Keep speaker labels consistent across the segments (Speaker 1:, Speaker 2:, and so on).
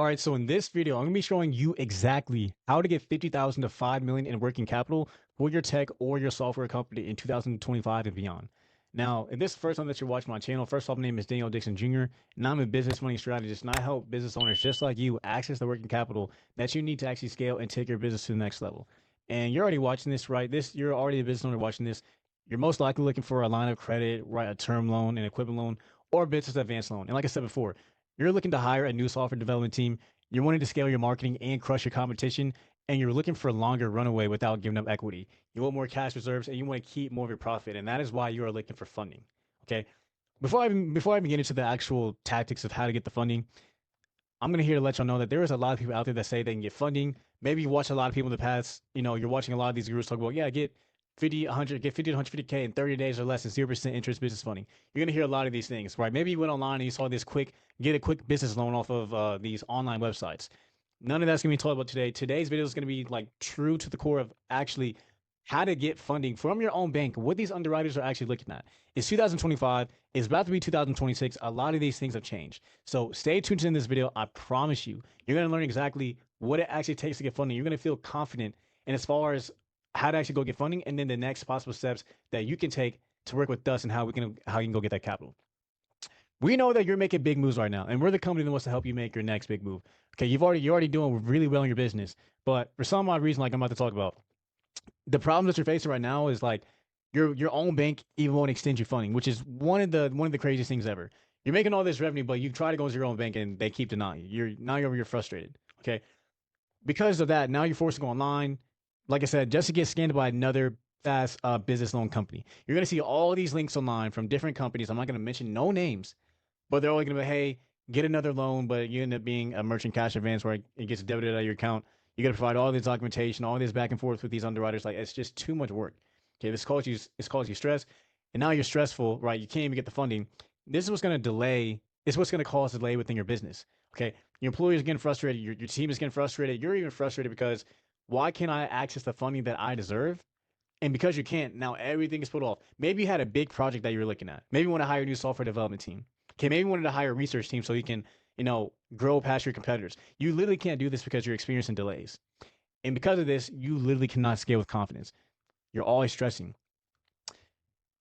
Speaker 1: All right, so in this video, I'm gonna be showing you exactly how to get 50,000 to 5 million in working capital for your tech or your software company in 2025 and beyond. Now, if this is the first time that you're watching my channel, first off, my name is Daniel Dixon Jr., and I'm a business money strategist, and I help business owners just like you access the working capital that you need to actually scale and take your business to the next level. And you're already watching this, right? You're already a business owner watching this. You're most likely looking for a line of credit, right? A term loan, an equipment loan, or a business advance loan. And like I said before, you're looking to hire a new software development team. You're wanting to scale your marketing and crush your competition, and you're looking for a longer runaway without giving up equity. You want more cash reserves, and you want to keep more of your profit, and that is why you are looking for funding. Okay. Before I begin into the actual tactics of how to get the funding, I'm gonna here to let y'all know that there is a lot of people out there that say they can get funding. Maybe you watch a lot of people in the past. You're watching a lot of these gurus talk about, yeah, get 50, 100, get 50 to 150K in 30 days or less and 0% interest business funding. You're gonna hear a lot of these things, right? Maybe you went online and you saw get a quick business loan off of these online websites. None of that's gonna be talked about today. Today's video is gonna be like true to the core of actually how to get funding from your own bank, what these underwriters are actually looking at. It's 2025, it's about to be 2026. A lot of these things have changed. So stay tuned in this video. I promise you, you're going to learn exactly what it actually takes to get funding. You're going to feel confident in as far as how to actually go get funding, and then the next possible steps that you can take to work with us and how you can go get that capital. We know that you're making big moves right now, and we're the company that wants to help you make your next big move. Okay, you're already doing really well in your business, but for some odd reason, like I'm about to talk about, the problems that you're facing right now is like your own bank even won't extend you funding, which is one of the craziest things ever. You're making all this revenue, but you try to go into your own bank and they keep denying you. You're frustrated. Okay, because of that, now you're forced to go online. Like I said, just to get scanned by another fast business loan company. You're gonna see all these links online from different companies. I'm not gonna mention no names, but they're only gonna be, hey, get another loan, but you end up being a merchant cash advance where it gets debited out of your account. You got to provide all this documentation, all this back and forth with these underwriters. Like, it's just too much work. Okay, this causes you stress, and now you're stressful, right? You can't even get the funding. This is what's going to delay. It's what's going to cause delay within your business. Okay, your employees are getting frustrated. Your team is getting frustrated. You're even frustrated because why can't I access the funding that I deserve? And because you can't, now everything is put off. Maybe you had a big project that you were looking at. Maybe you want to hire a new software development team. Okay, maybe you wanted to hire a research team so you can, grow past your competitors. You literally can't do this because you're experiencing delays. And because of this, you literally cannot scale with confidence. You're always stressing,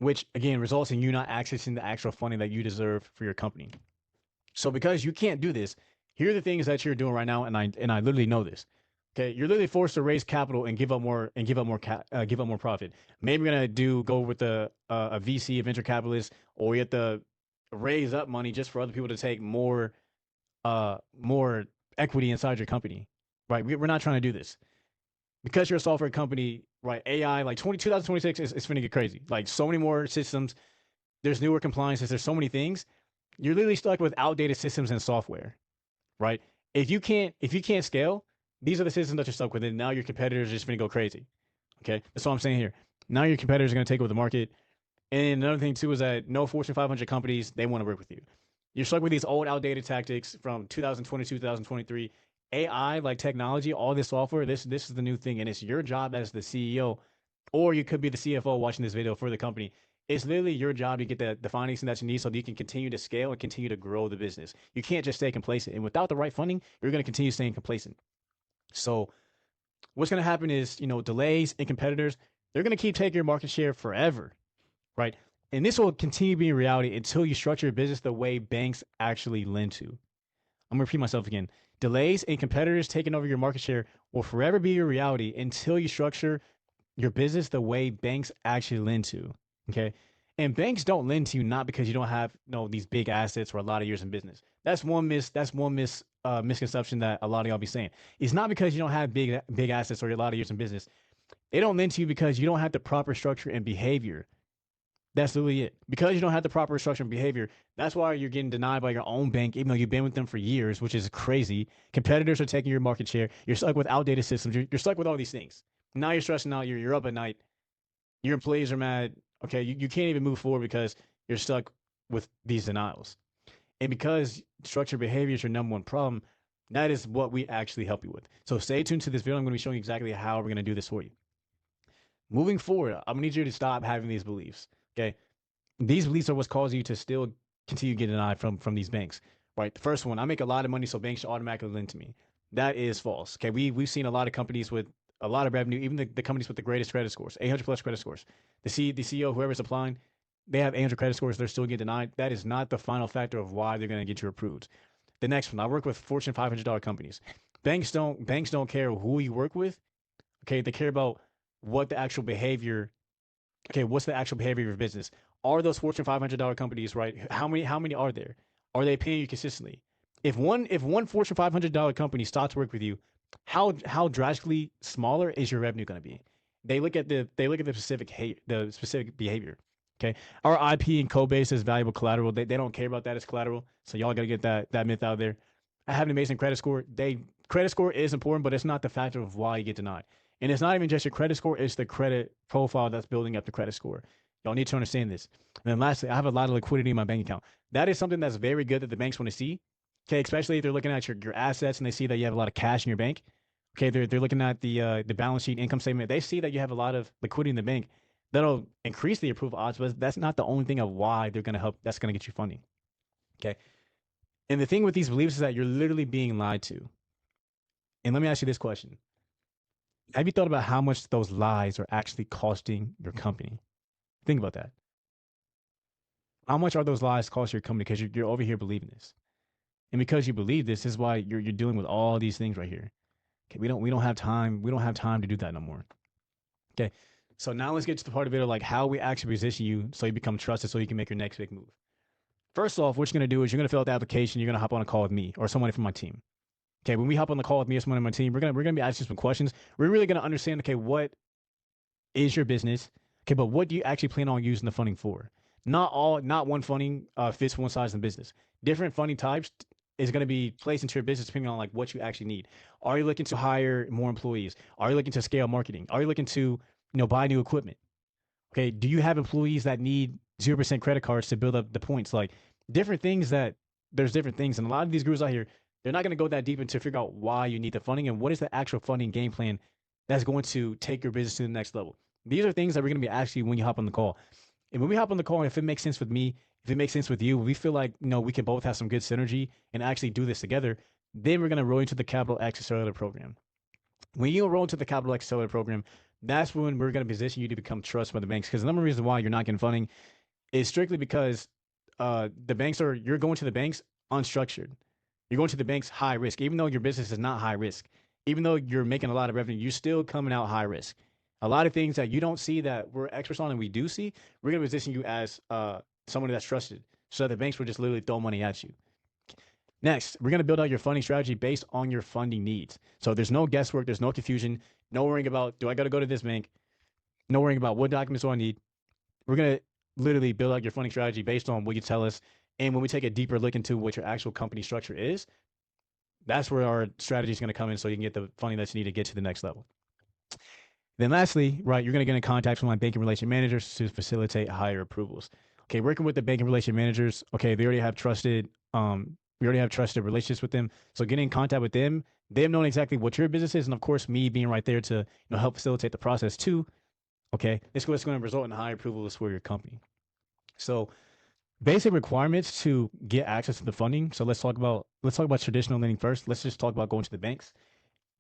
Speaker 1: which again results in you not accessing the actual funding that you deserve for your company. So because you can't do this, here are the things that you're doing right now, and I literally know this. Okay, you're literally forced to raise capital and give up more profit. Maybe you're gonna go with a VC, a venture capitalist, or you have to raise up money just for other people to take more equity inside your company, right? We're not trying to do this because you're a software company, right? AI, like 2026 is going to get crazy. Like so many more systems. There's newer compliances. There's so many things. You're literally stuck with outdated systems and software, right? If you can't scale, these are the systems that you're stuck with, and now your competitors are just going to go crazy. Okay, that's what I'm saying here. Now your competitors are going to take over the market. And another thing too is that no Fortune 500 companies, they want to work with you. You're stuck with these old, outdated tactics from 2022, 2023. AI, like technology, all this software, this is the new thing, and it's your job as the CEO, or you could be the CFO watching this video for the company. It's literally your job to get the financing that you need so that you can continue to scale and continue to grow the business. You can't just stay complacent, and without the right funding, you're going to continue staying complacent. So what's going to happen is, delays and competitors, they're going to keep taking your market share forever, right? And this will continue being reality until you structure your business the way banks actually lend to. I'm going to repeat myself again. Delays and competitors taking over your market share will forever be your reality until you structure your business the way banks actually lend to. Okay. And banks don't lend to you not because you don't have these big assets or a lot of years in business. That's one misconception that a lot of y'all be saying. It's not because you don't have big assets or a lot of years in business. They don't lend to you because you don't have the proper structure and behavior. That's literally it. Because you don't have the proper structure and behavior, that's why you're getting denied by your own bank, even though you've been with them for years, which is crazy. Competitors are taking your market share. You're stuck with outdated systems. You're stuck with all these things. Now you're stressing out. You're up at night. Your employees are mad. Okay, you can't even move forward because you're stuck with these denials. And because structured behavior is your number one problem, that is what we actually help you with. So stay tuned to this video. I'm going to be showing you exactly how we're going to do this for you. Moving forward, I'm going to need you to stop having these beliefs. Okay, these beliefs are what's causing you to still continue getting denied from these banks, right? The first one, I make a lot of money, so banks should automatically lend to me. That is false. Okay, we've seen a lot of companies with a lot of revenue, even the companies with the greatest credit scores, 800 plus credit scores. The CEO, whoever's applying, they have 800 credit scores, they're still getting denied. That is not the final factor of why they're going to get you approved. The next one, I work with Fortune 500 companies. Banks don't care who you work with. Okay, they care about what the actual behavior. Okay, what's the actual behavior of your business? Are those Fortune 500 companies right? How many are there? Are they paying you consistently? If one Fortune 500 company stops work with you, how drastically smaller is your revenue going to be? They look at the specific behavior. Okay, our IP and code base is valuable collateral. They don't care about that as collateral. So y'all got to get that myth out there. I have an amazing credit score. Credit score is important, but it's not the factor of why you get denied. And it's not even just your credit score; it's the credit profile that's building up the credit score. Y'all need to understand this. And then lastly, I have a lot of liquidity in my bank account. That is something that's very good that the banks want to see. Okay, especially if they're looking at your assets and they see that you have a lot of cash in your bank. Okay, they're looking at the balance sheet, income statement. They see that you have a lot of liquidity in the bank. That'll increase the approval odds, but that's not the only thing of why they're going to help. That's going to get you funding. Okay, and the thing with these beliefs is that you're literally being lied to. And let me ask you this question: have you thought about how much those lies are actually costing your company? Think about that. How much are those lies cost your company because you're over here believing this? And because you believe this is why you're dealing with all these things right here. Okay, we don't have time. We don't have time to do that no more. Okay. So now let's get to the part of it of like how we actually position you so you become trusted so you can make your next big move. First off, what you're gonna do is you're gonna fill out the application, you're gonna hop on a call with me or somebody from my team. Okay, when we hop on the call with me or someone on my team, we're gonna be asking some questions. We're really gonna understand, okay, what is your business? Okay, but what do you actually plan on using the funding for? Not one funding fits one size in business. Different funding types is going to be placed into your business depending on like what you actually need. Are you looking to hire more employees? Are you looking to scale marketing? Are you looking to buy new equipment? Okay, do you have employees that need 0% credit cards to build up the points? Like different things that there's different things, and a lot of these groups out here they're not going to go that deep into figure out why you need the funding and what is the actual funding game plan that's going to take your business to the next level. These are things that we're going to be asking you when you hop on the call. And when we hop on the call, if it makes sense with me, if it makes sense with you, we feel like we can both have some good synergy and actually do this together. Then we're going to roll into the Capital X Accelerator program. When you roll into the Capital X Accelerator program, that's when we're going to position you to become trusted by the banks. Because the number of reasons why you're not getting funding is strictly because you're going to the banks unstructured. You're going to the banks high risk, even though your business is not high risk. Even though you're making a lot of revenue, you're still coming out high risk. A lot of things that you don't see that we're experts on and we do see, we're going to position you as somebody that's trusted so that the banks will just literally throw money at you. Next, we're going to build out your funding strategy based on your funding needs. So there's no guesswork, there's no confusion, no worrying about, do I got to go to this bank? No worrying about what documents do I need? We're going to literally build out your funding strategy based on what you tell us. And when we take a deeper look into what your actual company structure is, that's where our strategy is going to come in so you can get the funding that you need to get to the next level. Then lastly, right, you're going to get in contact with my banking relation managers to facilitate higher approvals. Okay, working with the banking relation managers, okay, we already have trusted relationships with them. So getting in contact with them knowing exactly what your business is, and of course me being right there to help facilitate the process too. Okay, it's going to result in higher approvals for your company. So basic requirements to get access to the funding. So let's talk about traditional lending first. Let's just talk about going to the banks.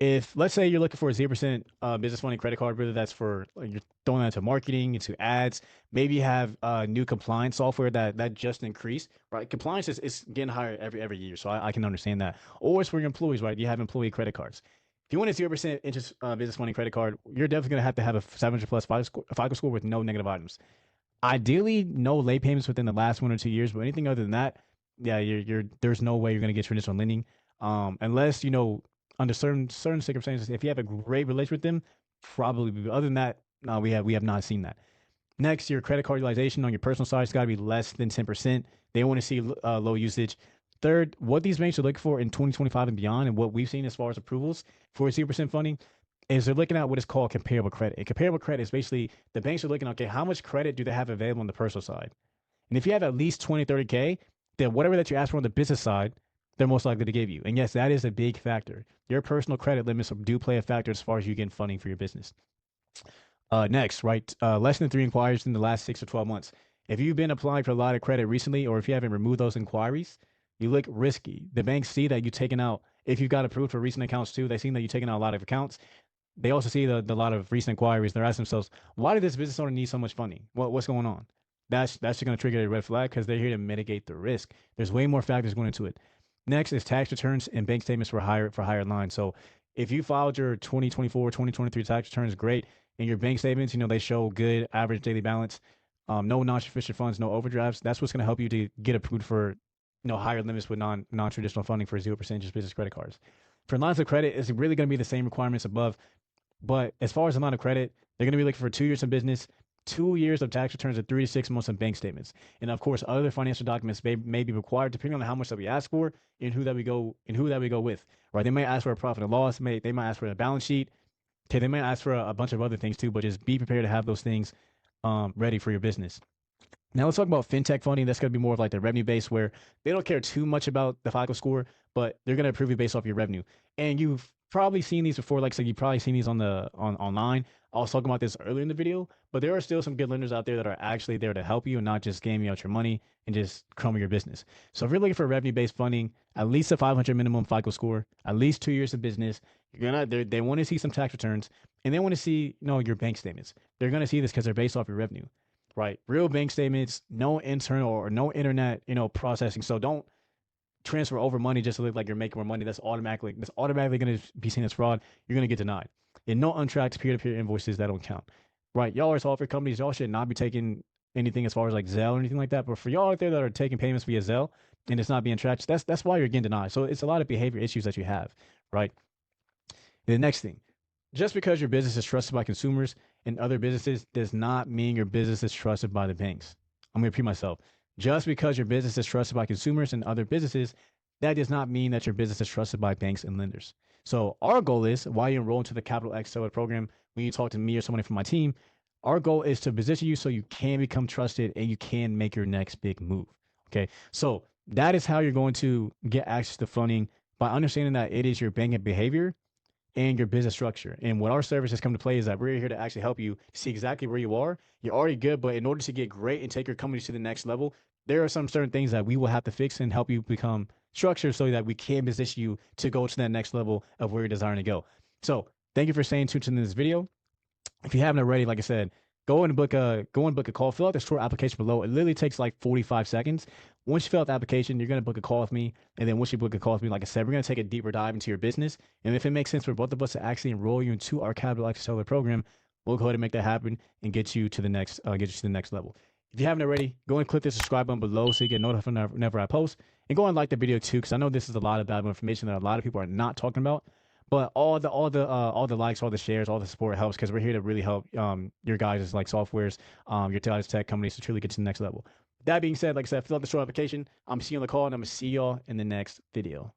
Speaker 1: If let's say you're looking for a 0% business funding credit card, whether that's for you're throwing that into marketing, into ads, maybe you have new compliance software that just increased, right? Compliance is getting higher every year, so I can understand that. Or it's for your employees, right? You have employee credit cards. If you want a 0% interest business funding credit card, you're definitely going to have a 700 plus FICO score with no negative items. Ideally, no late payments within the last 1 or 2 years, but anything other than that, yeah, there's no way you're going to get traditional lending, unless under certain circumstances, if you have a great relationship with them, probably. But other than that, no, we have not seen that. Next, your credit card utilization on your personal side has got to be less than 10%. They want to see low usage. Third, what these banks are looking for in 2025 and beyond, and what we've seen as far as approvals for 0% funding, is they're looking at what is called comparable credit. And comparable credit is basically the banks are looking at, okay, how much credit do they have available on the personal side? And if you have at least 20, 30K, then whatever that you ask for on the business side, they're most likely to give you. And yes, that is a big factor. Your personal credit limits do play a factor as far as you getting funding for your business. Next, right? Less than 3 inquiries in the last 6 or 12 months. If you've been applying for a lot of credit recently, or if you haven't removed those inquiries, You look risky. The banks see that you taking out, if you've got approved for recent accounts too, they see that you're taking out a lot of accounts. They also see the lot of recent inquiries. They're asking themselves, why did this business owner need so much funding? What's going on? That's going to trigger a red flag because they're here to mitigate the risk. There's way more factors going into it. Next is tax returns and bank statements for higher lines. So if you filed your 2024, 2023 tax returns, great. And your bank statements, they show good average daily balance, no non-sufficient funds, no overdrafts. That's what's going to help you to get approved for, higher limits with non-traditional funding for 0% just business credit cards. For lines of credit, it's really going to be the same requirements above. But as far as the line of credit, they're going to be looking for 2 years of business, 2 years of tax returns, and 3 to 6 months of bank statements. And of course, other financial documents may be required depending on how much that we ask for and who that we go with. Right? They may ask for a profit and loss. They might ask for a balance sheet. Okay, they might ask for a bunch of other things too. But just be prepared to have those things ready for your business. Now let's talk about fintech funding. That's going to be more of like the revenue base, where they don't care too much about the FICO score, but they're going to approve you based off your revenue. And you've probably seen these before. Like I said, you've probably seen these online. I was talking about this earlier in the video, but there are still some good lenders out there that are actually there to help you and not just game you out your money and just crumble your business. So if you're looking for revenue-based funding, at least a 500 minimum FICO score, at least 2 years of business, they want to see some tax returns, and they want to see your bank statements. They're going to see this because they're based off your revenue. Right, real bank statements, no internal or no internet, processing. So don't transfer over money just to look like you're making more money. That's automatically going to be seen as fraud. You're going to get denied. And no untracked peer-to-peer invoices that don't count. Right, y'all are software companies. Y'all should not be taking anything as far as like Zelle or anything like that. But for y'all out there that are taking payments via Zelle and it's not being tracked, that's why you're getting denied. So it's a lot of behavior issues that you have. Right. The next thing, just because your business is trusted by consumers and other businesses does not mean your business is trusted by the banks. I'm going to repeat myself. Just because your business is trusted by consumers and other businesses, that does not mean that your business is trusted by banks and lenders. So our goal is, while you enroll into the Capital X Accelerator program, when you talk to me or somebody from my team, our goal is to position you so you can become trusted and you can make your next big move. Okay. So that is how you're going to get access to funding, by understanding that it is your banking behavior and your business structure. And what our service has come to play is that we're here to actually help you see exactly where you are. You're already good, but in order to get great and take your company to the next level, there are some certain things that we will have to fix and help you become structured so that we can position you to go to that next level of where you're desiring to go. So thank you for staying tuned to this video. If you haven't already, like I said, go and book a call. Fill out the short application below. It literally takes like 45 seconds. Once you fill out the application, you're going to book a call with me. And then once you book a call with me, like I said, we're going to take a deeper dive into your business. And if it makes sense for both of us to actually enroll you into our Capital X Accelerator program, we'll go ahead and make that happen and get you to the next level. If you haven't already, go and click the subscribe button below so you get notified whenever I post. And go and like the video too, because I know this is a lot of valuable information that a lot of people are not talking about. But all the likes, all the shares, all the support helps, because we're here to really help your guys' like softwares, your guys' tech companies to truly get to the next level. That being said, like I said, fill out the short application. I'm seeing you on the call, and I'm gonna see y'all in the next video.